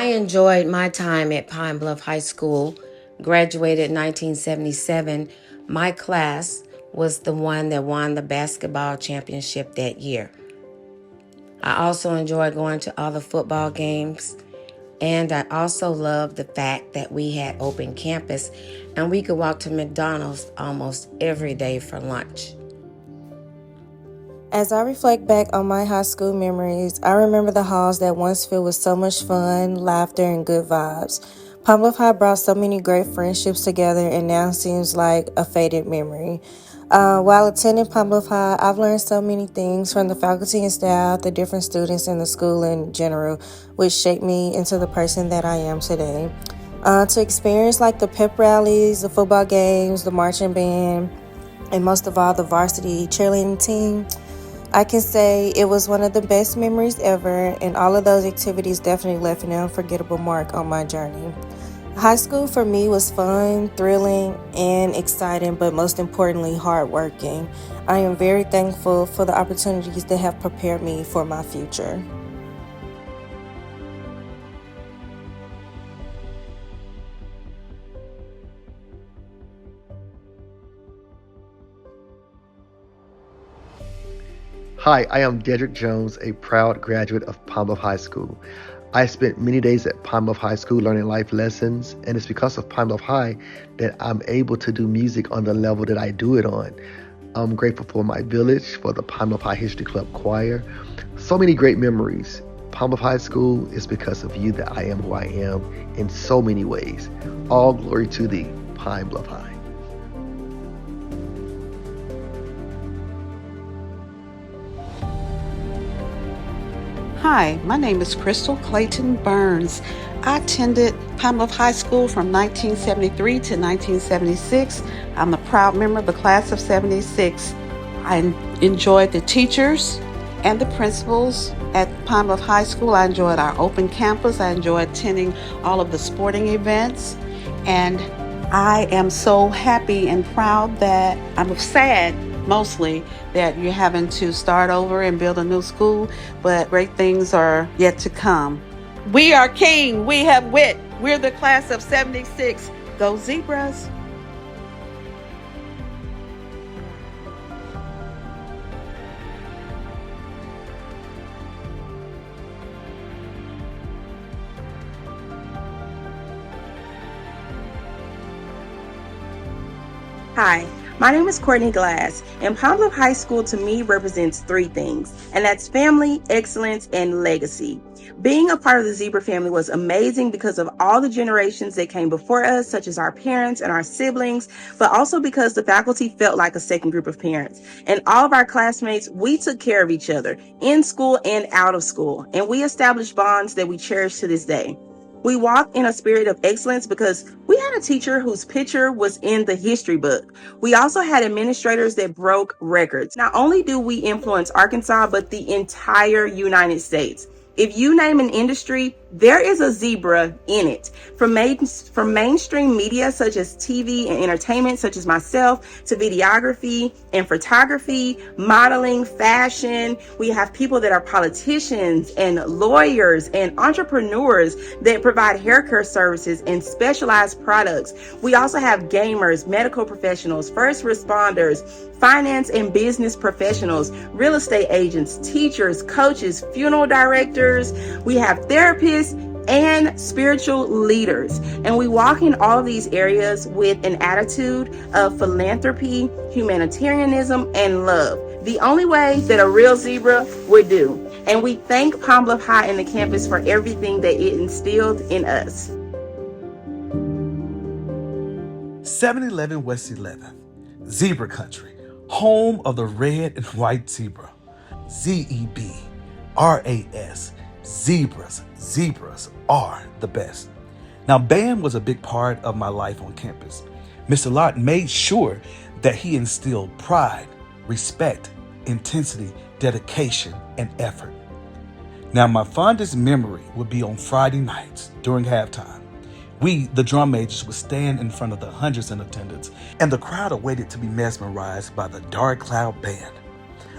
I enjoyed my time at Pine Bluff High School. Graduated in 1977. My class was the one that won the basketball championship that year. I also enjoyed going to all the football games, and I also loved the fact that we had open campus and we could walk to McDonald's almost every day for lunch. As I reflect back on my high school memories, I remember the halls that once filled with so much fun, laughter, and good vibes. Pine Bluff High brought so many great friendships together and now seems like a faded memory. While attending Pine Bluff High, I've learned so many things from the faculty and staff, the different students in the school in general, which shaped me into the person that I am today. To experience like the pep rallies, the football games, the marching band, and most of all the varsity cheerleading team, I can say it was one of the best memories ever, and all of those activities definitely left an unforgettable mark on my journey. High school for me was fun, thrilling, and exciting, but most importantly, hardworking. I am very thankful for the opportunities that have prepared me for my future. Hi, I am Dedrick Jones, a proud graduate of Pine Bluff High School. I spent many days at Pine Bluff High School learning life lessons, and it's because of Pine Bluff High that I'm able to do music on the level that I do it on. I'm grateful for my village, for the Pine Bluff High History Club Choir. So many great memories. Pine Bluff High School is because of you that I am who I am in so many ways. All glory to thee, Pine Bluff High. Hi, my name is Crystal Clayton Burns. I attended Pine Bluff High School from 1973 to 1976. I'm a proud member of the class of 76. I enjoyed the teachers and the principals at Pine Bluff High School. I enjoyed our open campus. I enjoyed attending all of the sporting events. And I am so happy and proud that I'm sad mostly that you're having to start over and build a new school, but great things are yet to come. We are king, we have wit, we're the class of 76. Go Zebras! Hi, my name is Courtney Glass, and Pine Bluff High School to me represents three things, and that's family, excellence, and legacy. Being a part of the Zebra family was amazing because of all the generations that came before us, such as our parents and our siblings, but also because the faculty felt like a second group of parents. And all of our classmates, we took care of each other in school and out of school, and we established bonds that we cherish to this day. We walked in a spirit of excellence because we had a teacher whose picture was in the history book. We also had administrators that broke records. Not only do we influence Arkansas, but the entire United States. If you name an industry, there is a zebra in it. From mainstream media such as TV and entertainment such as myself, to videography and photography, modeling, fashion. We have people that are politicians and lawyers and entrepreneurs that provide hair care services and specialized products. We also have gamers, medical professionals, first responders, finance and business professionals, real estate agents, teachers, coaches, funeral directors. We have therapists and spiritual leaders. And we walk in all of these areas with an attitude of philanthropy, humanitarianism, and love. The only way that a real zebra would do. And we thank Pine Bluff High and the campus for everything that it instilled in us. 711 West 11th, Zebra Country, home of the red and white zebra. ZEBRAS, zebras are the best. Now, band was a big part of my life on campus. Mr. Lott made sure that he instilled pride, respect, intensity, dedication, and effort. Now, my fondest memory would be on Friday nights during halftime. We, the drum majors, would stand in front of the hundreds in attendance, and the crowd awaited to be mesmerized by the Dark Cloud Band.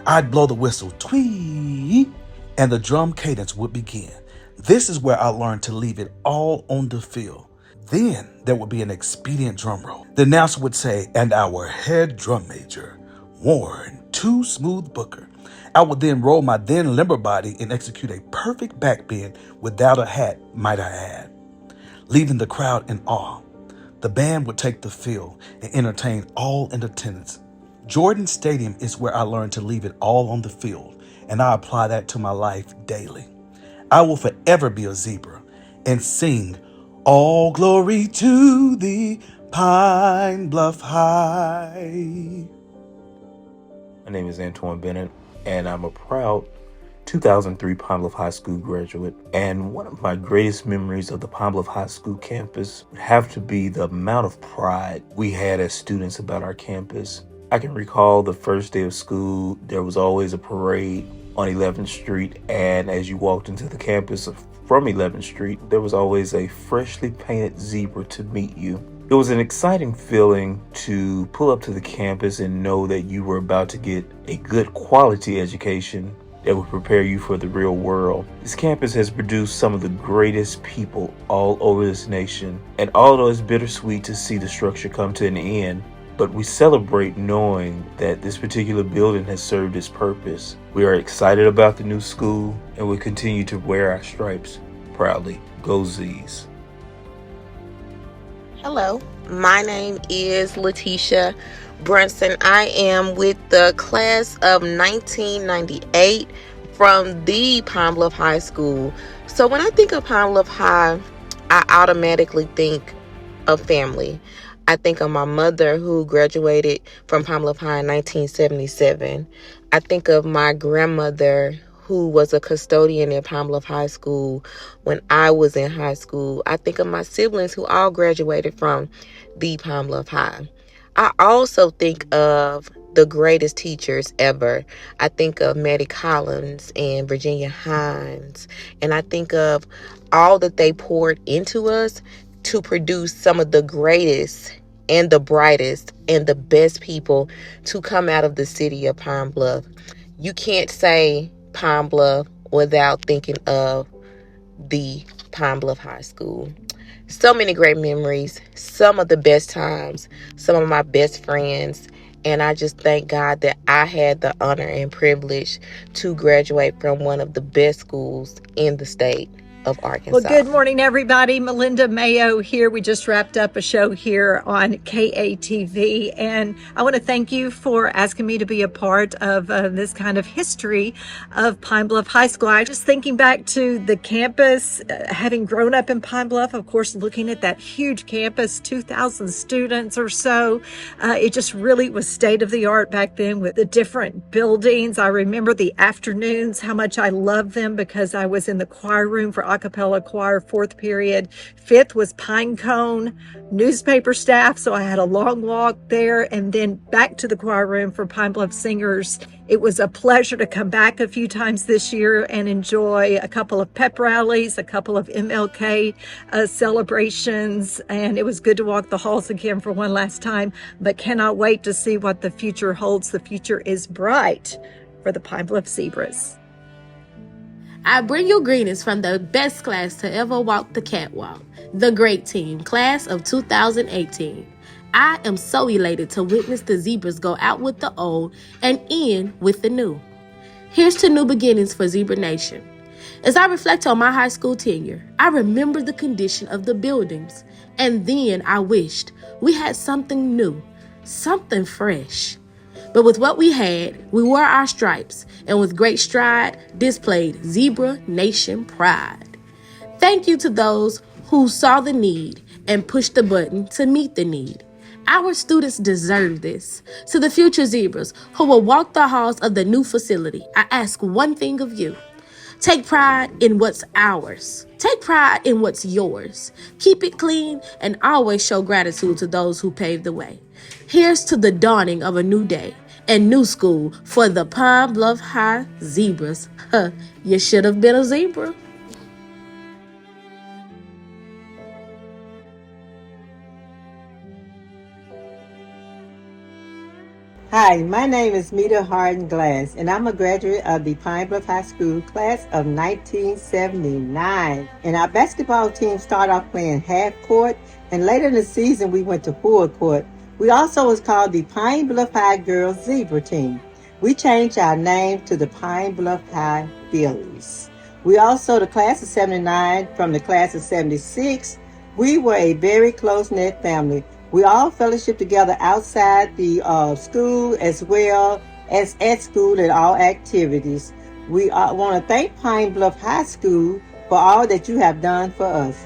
I'd blow the whistle, twee, and the drum cadence would begin. This is where I learned to leave it all on the field. Then there would be an expedient drum roll. The announcer would say, and our head drum major, Warren Too Smooth Booker. I would then roll my then limber body and execute a perfect backbend without a hat, might I add, leaving the crowd in awe. The band would take the field and entertain all in attendance. Jordan Stadium is where I learned to leave it all on the field, and I apply that to my life daily. I will forever be a zebra and sing, all glory to thee, Pine Bluff High. My name is Antoine Bennett, and I'm a proud 2003 Pine Bluff High School graduate. And one of my greatest memories of the Pine Bluff High School campus would have to be the amount of pride we had as students about our campus. I can recall the first day of school, there was always a parade on 11th Street, and as you walked into the campus from 11th Street, there was always a freshly painted zebra to meet you. It was an exciting feeling to pull up to the campus and know that you were about to get a good quality education that would prepare you for the real world. This campus has produced some of the greatest people all over this nation, and although it's bittersweet to see the structure come to an end, but we celebrate knowing that this particular building has served its purpose. We are excited about the new school, and we continue to wear our stripes proudly. Go Z's. Hello, my name is Letitia Brunson. I am with the class of 1998 from the Pine Bluff High School. So when I think of Pine Bluff High, I automatically think of family. I think of my mother who graduated from Pine Bluff High in 1977. I think of my grandmother who was a custodian at Pine Bluff High School when I was in high school. I think of my siblings who all graduated from the Pine Bluff High. I also think of the greatest teachers ever. I think of Maddie Collins and Virginia Hines, and I think of all that they poured into us to produce some of the greatest and the brightest and the best people to come out of the city of Pine Bluff. You can't say Pine Bluff without thinking of the Pine Bluff High School. So many great memories, some of the best times, some of my best friends, and I just thank God that I had the honor and privilege to graduate from one of the best schools in the state of Arkansas. Well, good morning, everybody. Melinda Mayo here. We just wrapped up a show here on KATV, and I want to thank you for asking me to be a part of this kind of history of Pine Bluff High School. I just thinking back to the campus, having grown up in Pine Bluff, of course, looking at that huge campus, 2,000 students or so. It just really was state of the art back then with the different buildings. I remember the afternoons, how much I loved them because I was in the choir room for a cappella choir, fourth period. Fifth was pine cone, newspaper staff. So I had a long walk there and then back to the choir room for Pine Bluff Singers. It was a pleasure to come back a few times this year and enjoy a couple of pep rallies, a couple of MLK celebrations. And it was good to walk the halls again for one last time, but cannot wait to see what the future holds. The future is bright for the Pine Bluff Zebras. I bring you greetings from the best class to ever walk the catwalk, the great team, class of 2018. I am so elated to witness the Zebras go out with the old and in with the new. Here's to new beginnings for Zebra Nation. As I reflect on my high school tenure, I remember the condition of the buildings, and then I wished we had something new, something fresh. But with what we had, we wore our stripes, and with great stride, displayed Zebra Nation pride. Thank you to those who saw the need and pushed the button to meet the need. Our students deserve this. To the future Zebras who will walk the halls of the new facility, I ask one thing of you. Take pride in what's ours. Take pride in what's yours. Keep it clean and always show gratitude to those who paved the way. Here's to the dawning of a new day and new school for the Pine Bluff High Zebras. You should have been a zebra. Hi, my name is Mita Harden Glass, and I'm a graduate of the Pine Bluff High School class of 1979. And our basketball team started off playing half court, and later in the season we went to full court. We also was called the Pine Bluff High Girls Zebra Team. We changed our name to the Pine Bluff High Phillies. We also, the class of 79 from the class of 76, we were a very close-knit family. We all fellowship together outside the school as well as at school at all activities. We want to thank Pine Bluff High School for all that you have done for us.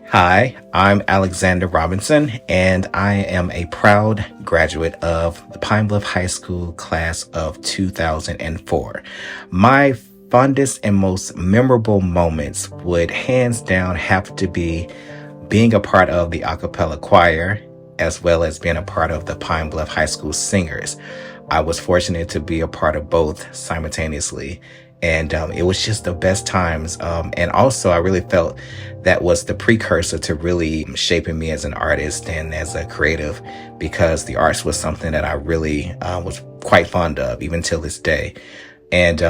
Hi, I'm Alexander Robinson, and I am a proud graduate of the Pine Bluff High School class of 2004. My fondest and most memorable moments would hands down have to be being a part of the a cappella choir, as well as being a part of the Pine Bluff High School Singers. I was fortunate to be a part of both simultaneously. And it was just the best times. And also, I really felt that was the precursor to really shaping me as an artist and as a creative, because the arts was something that I really was quite fond of, even till this day. And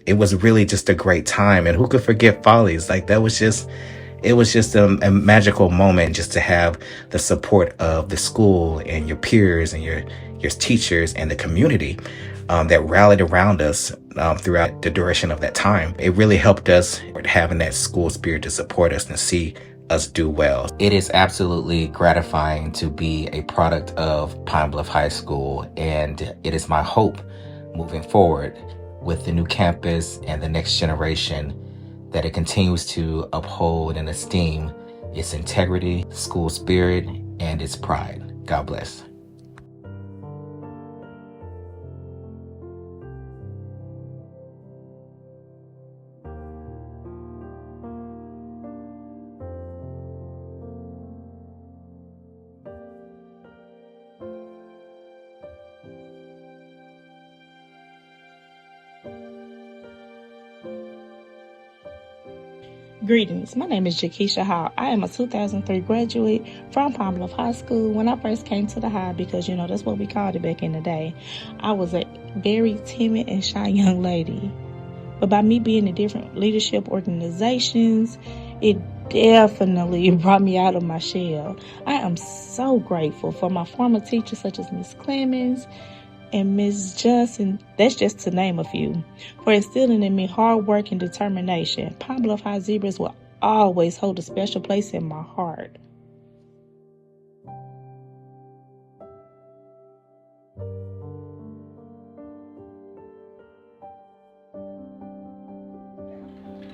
it was really just a great time. And who could forget Follies? Like, it was just a magical moment just to have the support of the school and your peers and your teachers and the community that rallied around us throughout the duration of that time. It really helped us having that school spirit to support us and see us do well. It is absolutely gratifying to be a product of Pine Bluff High School, and it is my hope moving forward with the new campus and the next generation that it continues to uphold and esteem its integrity, school spirit, and its pride. God bless. Greetings. My name is Jakesha Hall. I am a 2003 graduate from Palm Bluff High School. When I first came to the high, because that's what we called it back in the day, I was a very timid and shy young lady. But by me being in different leadership organizations, it definitely brought me out of my shell. I am so grateful for my former teachers such as Miss Clemens and Ms. Johnson, that's just to name a few, for instilling in me hard work and determination. Pine Bluff High Zebras will always hold a special place in my heart.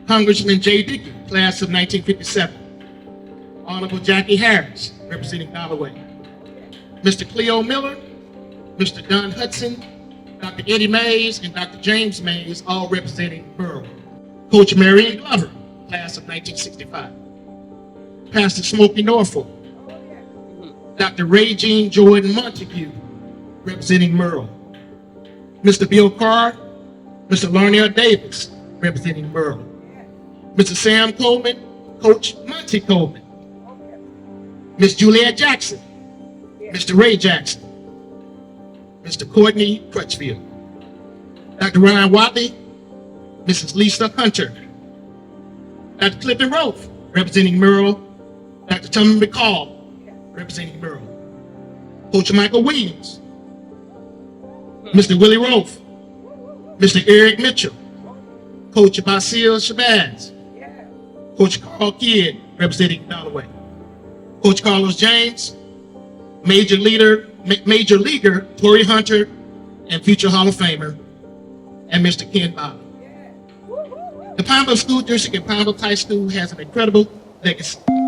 Congressman J. Dickey, class of 1957. Honorable Jackie Harris, representing Galloway. Mr. Cleo Miller, Mr. Don Hudson, Dr. Eddie Mays, and Dr. James Mays, all representing Burrow. Coach Marion Glover, class of 1965. Pastor Smokey Norfolk. Dr. Ray Jean Jordan Montague, representing Merle. Mr. Bill Carr, Mr. Larnell Davis, representing Merle. Mr. Sam Coleman, Coach Monty Coleman. Miss Juliet Jackson, Mr. Ray Jackson, Mr. Courtney Crutchfield, Dr. Ryan Watley, Mrs. Lisa Hunter, Dr. Clifton Roth, representing Merle, Dr. Tommy McCall, representing Merle, Coach Michael Williams, Mr. Willie Roth, Mr. Eric Mitchell, Coach Basil Shabazz, Coach Carl Kidd, representing Galloway, Coach Carlos James, Major Leaguer Torrey Hunter, and future Hall of Famer, and Mr. Ken Bobby. The Pine Bluff School District and Pine Bluff High School has an incredible legacy.